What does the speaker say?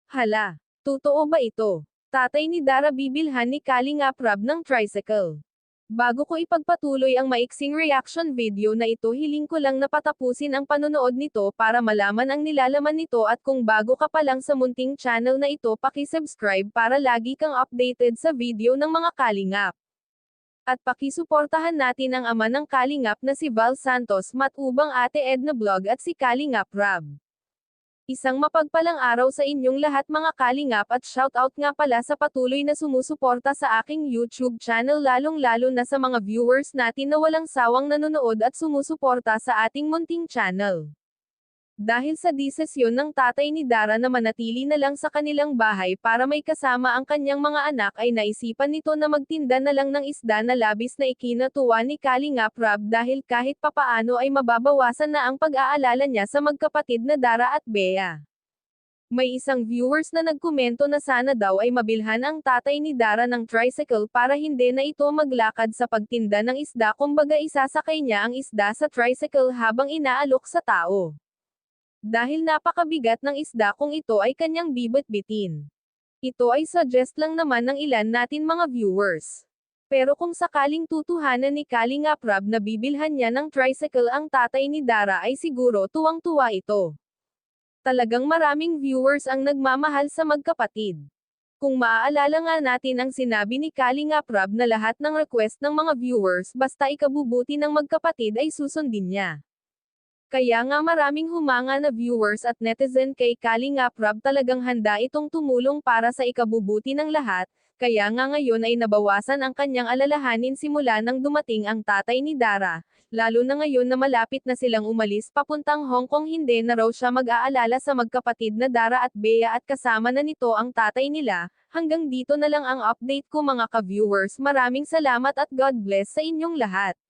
Hala, totoo ba ito? Tatay ni Dara bibilhan ni Kalingap Rob ng tricycle. Bago ko ipagpatuloy ang maiksing reaction video na ito, hiling ko lang na patapusin ang panonood nito para malaman ang nilalaman nito, at kung bago ka pa lang sa munting channel na ito, paki-subscribe para lagi kang updated sa video ng mga Kalingap. At pakisuportahan natin ang ama ng Kalingap na si Val Santos, matubang Ate Edna Vlog at si Kalingap Rob. Isang mapagpalang araw sa inyong lahat mga Kalingap, at shoutout nga pala sa patuloy na sumusuporta sa aking YouTube channel, lalong-lalo na sa mga viewers natin na walang sawang nanonood at sumusuporta sa ating munting channel. Dahil sa desisyon ng tatay ni Dara na manatili na lang sa kanilang bahay para may kasama ang kanyang mga anak, ay naisipan nito na magtinda na lang ng isda, na labis na ikinatuwa ni Kalingap Rob dahil kahit papaano ay mababawasan na ang pag-aalala niya sa magkapatid na Dara at Bea. May isang viewers na nagkomento na sana daw ay mabilhan ang tatay ni Dara ng tricycle para hindi na ito maglakad sa pagtinda ng isda, kumbaga isasakay niya ang isda sa tricycle habang inaalok sa tao. Dahil napakabigat ng isda kung ito ay kanyang bibit-bitin. Ito ay suggest lang naman ng ilan natin mga viewers. Pero kung sakaling tutuhanan ni Kalingap Rob na bibilhan niya ng tricycle ang tatay ni Dara, ay siguro tuwang-tuwa ito. Talagang maraming viewers ang nagmamahal sa magkapatid. Kung maaalala nga natin ang sinabi ni Kalingap Rob na lahat ng request ng mga viewers basta ikabubuti ng magkapatid ay susundin niya. Kaya nga maraming humanga na viewers at netizen kay Kalingap Rob, talagang handa itong tumulong para sa ikabubuti ng lahat, kaya nga ngayon ay nabawasan ang kanyang alalahanin simula nang dumating ang tatay ni Dara, lalo na ngayon na malapit na silang umalis papuntang Hong Kong, hindi na raw siya mag-aalala sa magkapatid na Dara at Bea at kasama na nito ang tatay nila. Hanggang dito na lang ang update ko mga ka-viewers, maraming salamat at God bless sa inyong lahat.